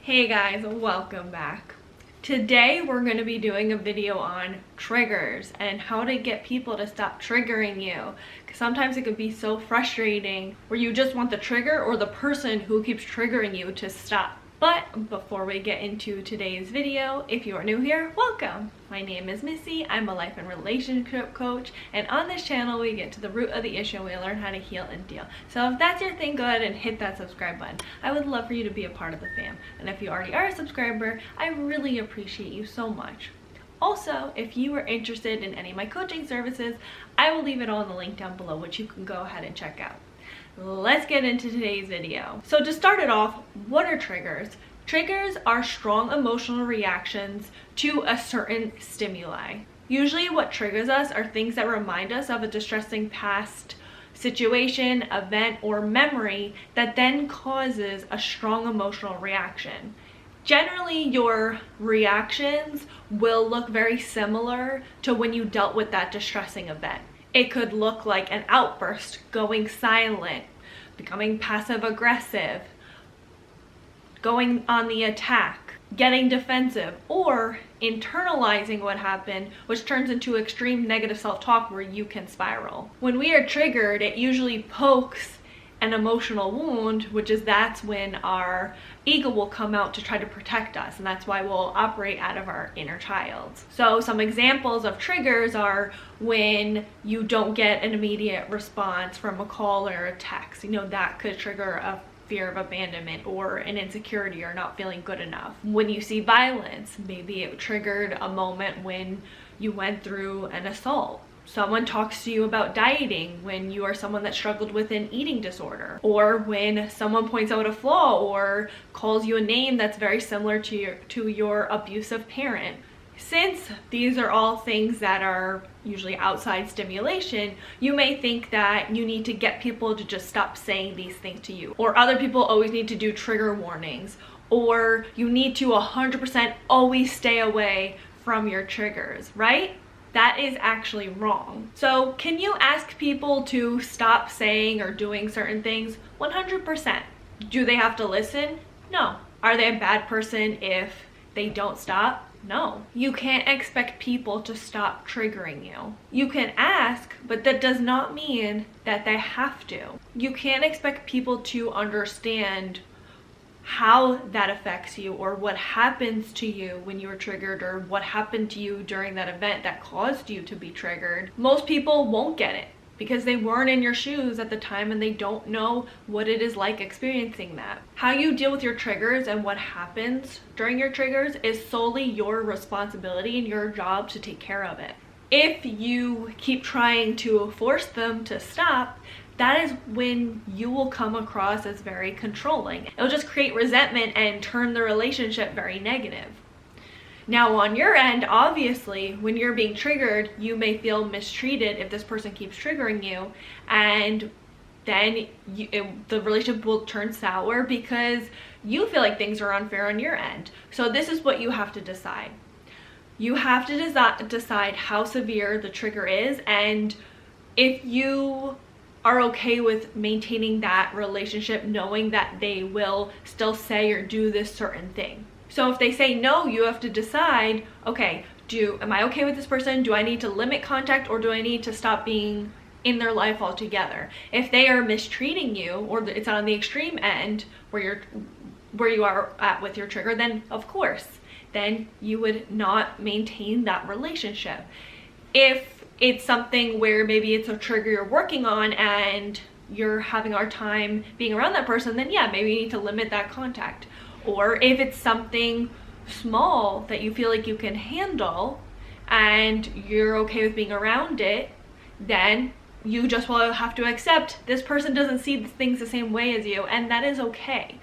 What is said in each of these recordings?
Hey guys, welcome back. Today we're going to be doing a video on triggers and how to get people to stop triggering you. Because sometimes it could be so frustrating where you just want the trigger or the person who keeps triggering you to stop. But before we get into today's video, if you are new here, welcome! My name is Missy, I'm a life and relationship coach, and on this channel we get to the root of the issue and we learn how to heal and deal. So if that's your thing, go ahead and hit that subscribe button. I would love for you to be a part of the fam. And if you already are a subscriber, I really appreciate you so much. Also, if you are interested in any of my coaching services, I will leave it all in the link down below, which you can go ahead and check out. Let's get into today's video. So to start it off, what are triggers? Triggers are strong emotional reactions to a certain stimuli. Usually what triggers us are things that remind us of a distressing past situation, event, or memory that then causes a strong emotional reaction. Generally, your reactions will look very similar to when you dealt with that distressing event. It could look like an outburst, going silent, becoming passive aggressive, going on the attack, getting defensive, or internalizing what happened, which turns into extreme negative self-talk where you can spiral. When we are triggered, it usually pokes an emotional wound, that's when our ego will come out to try to protect us, and that's why we'll operate out of our inner child. So some examples of triggers are when you don't get an immediate response from a call or a text. That could trigger a fear of abandonment or an insecurity or not feeling good enough. When you see violence, maybe it triggered a moment when you went through an assault. Someone talks to you about dieting when you are someone that struggled with an eating disorder, or when someone points out a flaw or calls you a name that's very similar to your abusive parent. Since these are all things that are usually outside stimulation, you may think that you need to get people to just stop saying these things to you, or other people always need to do trigger warnings, or you need to 100% always stay away from your triggers, right? That is actually wrong. So can you ask people to stop saying or doing certain things? 100%. Do they have to listen? No. Are they a bad person if they don't stop? No. You can't expect people to stop triggering you. You can ask, but that does not mean that they have to. You can't expect people to understand how that affects you or what happens to you when you were triggered or what happened to you during that event that caused you to be triggered. Most people won't get it because they weren't in your shoes at the time and they don't know what it is like experiencing that. How you deal with your triggers and what happens during your triggers is solely your responsibility and your job to take care of it. If you keep trying to force them to stop, that is when you will come across as very controlling. It'll just create resentment and turn the relationship very negative. Now on your end, obviously, when you're being triggered, you may feel mistreated if this person keeps triggering you, and then the relationship will turn sour because you feel like things are unfair on your end. So this is what you have to decide. You have to decide how severe the trigger is, and if you are okay with maintaining that relationship knowing that they will still say or do this certain thing. So if they say no, you have to decide, okay, am I okay with this person? Do I need to limit contact, or do I need to stop being in their life altogether? If they are mistreating you, or it's on the extreme end where you are at with your trigger, then of course, then you would not maintain that relationship. If it's something where maybe it's a trigger you're working on and you're having a hard time being around that person, then yeah, maybe you need to limit that contact. Or if it's something small that you feel like you can handle and you're okay with being around it, then you just will have to accept this person doesn't see things the same way as you, and that is okay.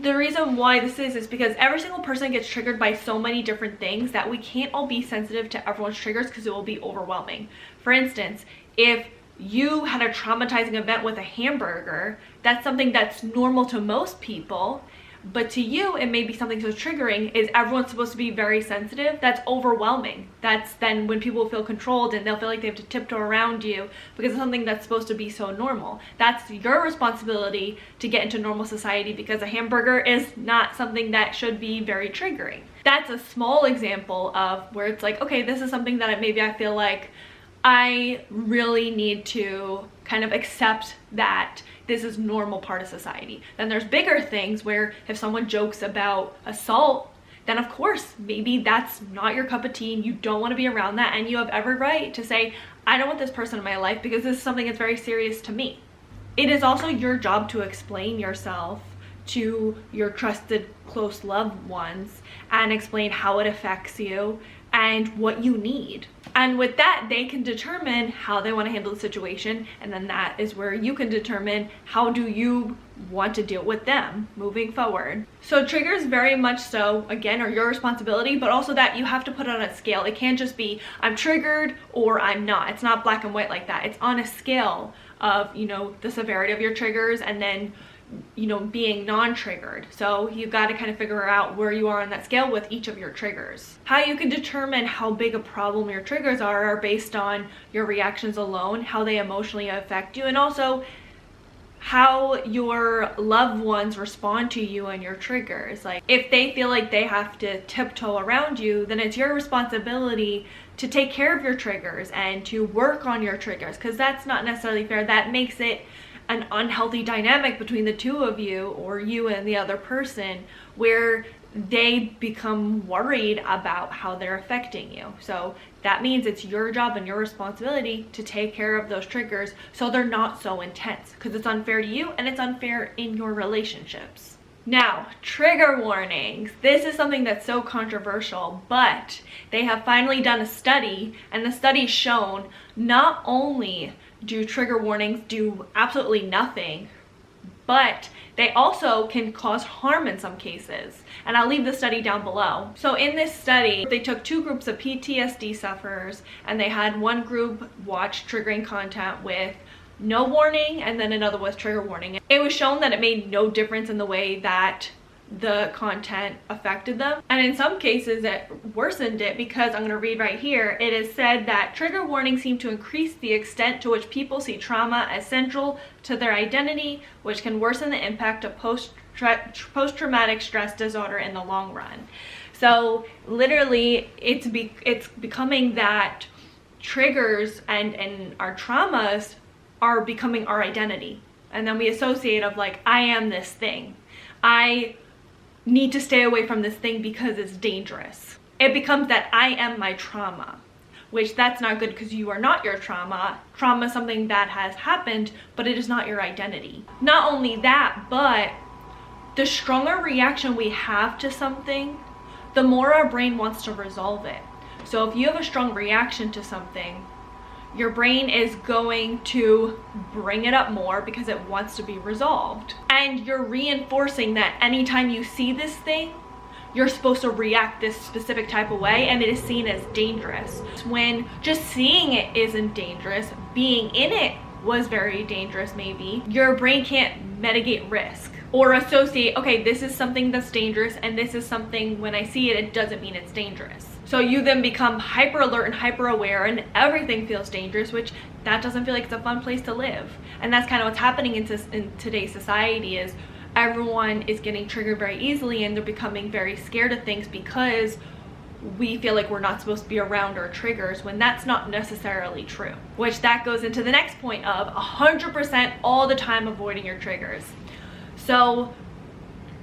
The reason why this is because every single person gets triggered by so many different things that we can't all be sensitive to everyone's triggers because it will be overwhelming. For instance, if you had a traumatizing event with a hamburger, that's something that's normal to most people, But to you, it may be something so triggering is everyone's supposed to be very sensitive. That's overwhelming. That's then when people feel controlled and they'll feel like they have to tiptoe around you because it's something that's supposed to be so normal. That's your responsibility to get into normal society, because a hamburger is not something that should be very triggering. That's a small example of where it's like, okay, this is something that maybe I feel like I really need to kind of accept that this is normal part of society. Then there's bigger things where if someone jokes about assault, then of course, maybe that's not your cup of tea and you don't want to be around that, and you have every right to say, I don't want this person in my life because this is something that's very serious to me. It is also your job to explain yourself to your trusted, close loved ones and explain how it affects you and what you need. And with that, they can determine how they want to handle the situation, and then that is where you can determine how do you want to deal with them moving forward. So triggers very much so, again, are your responsibility, but also that you have to put it on a scale. It can't just be I'm triggered or I'm not. It's not black and white like that. It's on a scale of, you know, the severity of your triggers and then, you know, being non-triggered. So you've got to kind of figure out where you are on that scale with each of your triggers. How you can determine how big a problem your triggers are based on your reactions alone, how they emotionally affect you, and also how your loved ones respond to you and your triggers. Like if they feel like they have to tiptoe around you, then it's your responsibility to take care of your triggers and to work on your triggers, because that's not necessarily fair. That makes it an unhealthy dynamic between the two of you, or you and the other person, where they become worried about how they're affecting you. So that means it's your job and your responsibility to take care of those triggers so they're not so intense, because it's unfair to you and it's unfair in your relationships. Now, trigger warnings. This is something that's so controversial, but they have finally done a study, and the study's shown not only do trigger warnings do absolutely nothing, but they also can cause harm in some cases. And I'll leave the study down below. So in this study, they took two groups of PTSD sufferers, and they had one group watch triggering content with no warning and then another with trigger warning. It was shown that it made no difference in the way that the content affected them, and in some cases it worsened it, because I'm going to read right here. It is said that trigger warnings seem to increase the extent to which people see trauma as central to their identity, which can worsen the impact of post-traumatic stress disorder in the long run. So literally it's becoming that triggers and our traumas are becoming our identity, and then we associate of like, I am this thing, I need to stay away from this thing because it's dangerous. It becomes that I am my trauma, which that's not good, because you are not your trauma. Trauma is something that has happened, but it is not your identity. Not only that, but the stronger reaction we have to something, the more our brain wants to resolve it. So if you have a strong reaction to something, your brain is going to bring it up more because it wants to be resolved. And you're reinforcing that anytime you see this thing, you're supposed to react this specific type of way, and it is seen as dangerous. When just seeing it isn't dangerous, being in it was very dangerous maybe. Your brain can't mitigate risk or associate, okay, this is something that's dangerous, and this is something, when I see it, it doesn't mean it's dangerous. So you then become hyper alert and hyper aware, and everything feels dangerous, which that doesn't feel like it's a fun place to live. And that's kind of what's happening in today's society, is everyone is getting triggered very easily, and they're becoming very scared of things because we feel like we're not supposed to be around our triggers, when that's not necessarily true. Which that goes into the next point of 100% all the time avoiding your triggers. So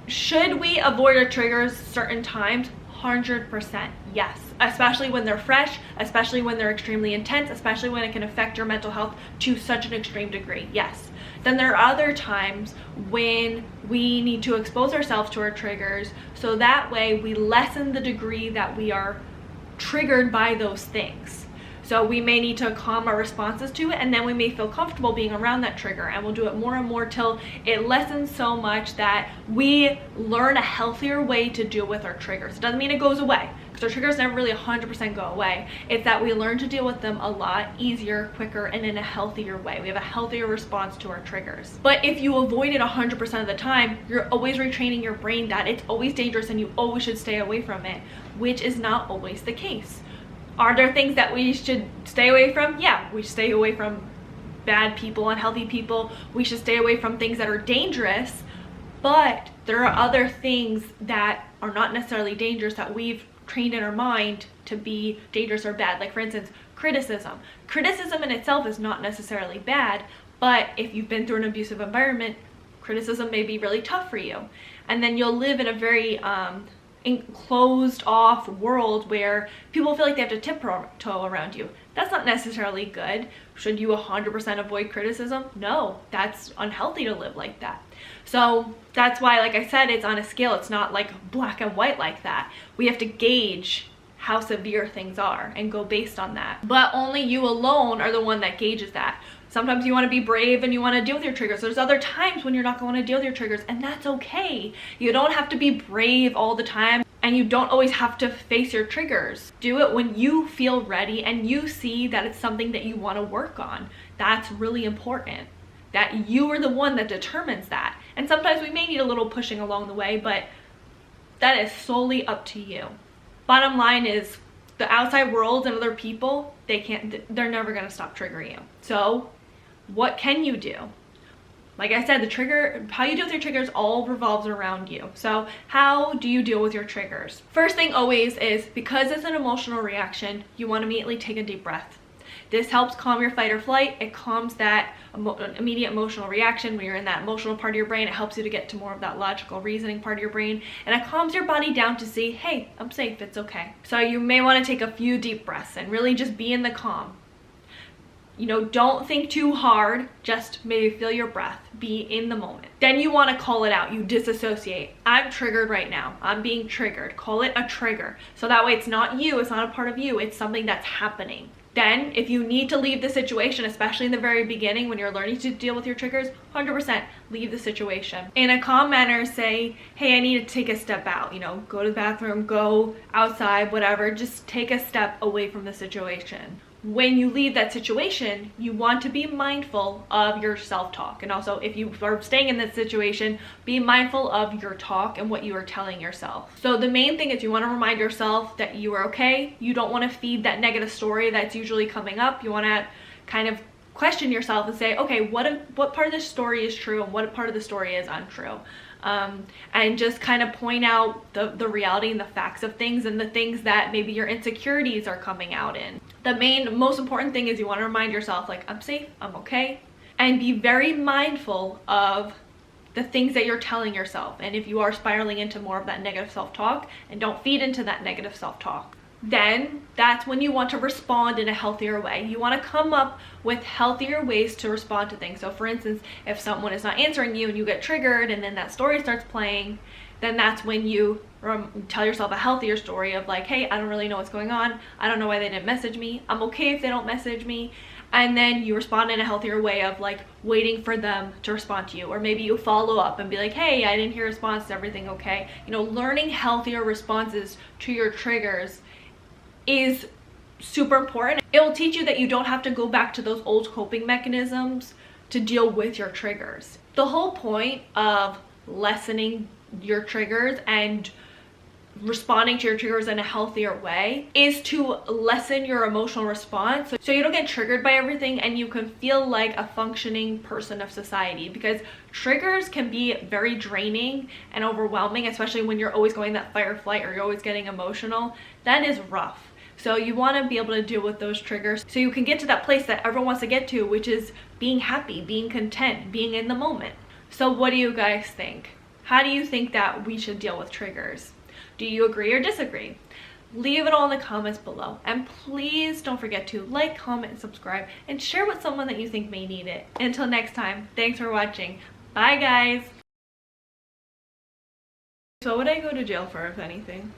should we avoid our triggers certain times? 100% yes, especially when they're fresh, especially when they're extremely intense, especially when it can affect your mental health to such an extreme degree, yes. Then there are other times when we need to expose ourselves to our triggers, so that way we lessen the degree that we are triggered by those things. So we may need to calm our responses to it, and then we may feel comfortable being around that trigger, and we'll do it more and more till it lessens so much that we learn a healthier way to deal with our triggers. It doesn't mean it goes away, So triggers never really 100% go away. It's that we learn to deal with them a lot easier, quicker, and in a healthier way. We have a healthier response to our triggers. But if you avoid it 100% of the time, you're always retraining your brain that it's always dangerous and you always should stay away from it, which is not always the case. Are there things that we should stay away from? Yeah, we stay away from bad people, unhealthy people. We should stay away from things that are dangerous, but there are other things that are not necessarily dangerous that we've trained in our mind to be dangerous or bad. Like for instance, criticism. Criticism in itself is not necessarily bad, but if you've been through an abusive environment, criticism may be really tough for you. And then you'll live in a very enclosed off world where people feel like they have to tiptoe around you. That's not necessarily good. Should you 100% avoid criticism? No, that's unhealthy to live like that. So that's why, like I said, it's on a scale. It's not like black and white like that. We have to gauge how severe things are and go based on that. But only you alone are the one that gauges that. Sometimes you want to be brave and you want to deal with your triggers. There's other times when you're not going to deal with your triggers, and that's okay. You don't have to be brave all the time, and you don't always have to face your triggers. Do it when you feel ready and you see that it's something that you want to work on. That's really important, that you are the one that determines that. And sometimes we may need a little pushing along the way, but that is solely up to you. Bottom line is, the outside world and other people, they're never going to stop triggering you. So what can you do? Like I said, how you deal with your triggers all revolves around you. So how do you deal with your triggers? First thing always is, because it's an emotional reaction, you want to immediately take a deep breath. This helps calm your fight or flight. It calms that immediate emotional reaction when you're in that emotional part of your brain. It helps you to get to more of that logical reasoning part of your brain. And it calms your body down to say, hey, I'm safe, it's okay. So you may want to take a few deep breaths and really just be in the calm. You know, don't think too hard, just maybe feel your breath, be in the moment. Then you want to call it out, you disassociate. I'm triggered right now, I'm being triggered. Call it a trigger. So that way it's not you, it's not a part of you, it's something that's happening. Then if you need to leave the situation, especially in the very beginning when you're learning to deal with your triggers, 100% leave the situation. In a calm manner, say, hey, I need to take a step out, you know, go to the bathroom, go outside, whatever, just take a step away from the situation. When you leave that situation, you want to be mindful of your self-talk. And also, if you are staying in this situation, be mindful of your talk and what you are telling yourself. So the main thing is, you want to remind yourself that you are okay. You don't want to feed that negative story that's usually coming up. You want to kind of question yourself and say, okay, what part of this story is true and what part of the story is untrue? And just kind of point out the reality and the facts of things, and the things that maybe your insecurities are coming out in. The most important thing is, you want to remind yourself, like, I'm safe, I'm okay, and be very mindful of the things that you're telling yourself. And if you are spiraling into more of that negative self-talk, and don't feed into that negative self-talk, then that's when you want to respond in a healthier way. You want to come up with healthier ways to respond to things. So for instance, if someone is not answering you and you get triggered and then that story starts playing, then that's when you tell yourself a healthier story of like, hey, I don't really know what's going on. I don't know why they didn't message me. I'm okay if they don't message me. And then you respond in a healthier way of like waiting for them to respond to you. Or maybe you follow up and be like, hey, I didn't hear a response, is everything okay? You know, learning healthier responses to your triggers is super important. It will teach you that you don't have to go back to those old coping mechanisms to deal with your triggers. The whole point of lessening your triggers and responding to your triggers in a healthier way is to lessen your emotional response, so you don't get triggered by everything and you can feel like a functioning person of society. Because triggers can be very draining and overwhelming, especially when you're always going that fight or flight, or you're always getting emotional. That is rough. So you want to be able to deal with those triggers so you can get to that place that everyone wants to get to, which is being happy, being content, being in the moment. So what do you guys think? How do you think that we should deal with triggers? Do you agree or disagree? Leave it all in the comments below. And please don't forget to like, comment, and subscribe, and share with someone that you think may need it. Until next time, thanks for watching. Bye, guys. So what would I go to jail for, if anything?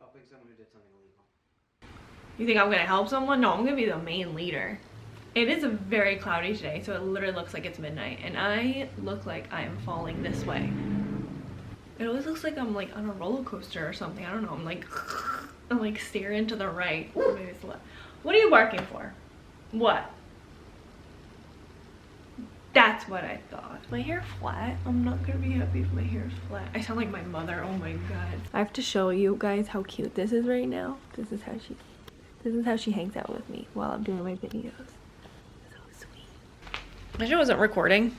Helping someone who did something illegal. You think I'm gonna help someone? No, I'm gonna be the main leader. It is a very cloudy today, so it literally looks like it's midnight, and I look like I am falling this way. It always looks like I'm like on a roller coaster or something. I don't know. I'm like staring to the right. Maybe it's left. What are you barking for? What? That's what I thought. My hair flat? I'm not gonna be happy if my hair is flat. I sound like my mother. Oh my god. I have to show you guys how cute this is right now. This is how she hangs out with me while I'm doing my videos. So sweet. I sure wasn't recording.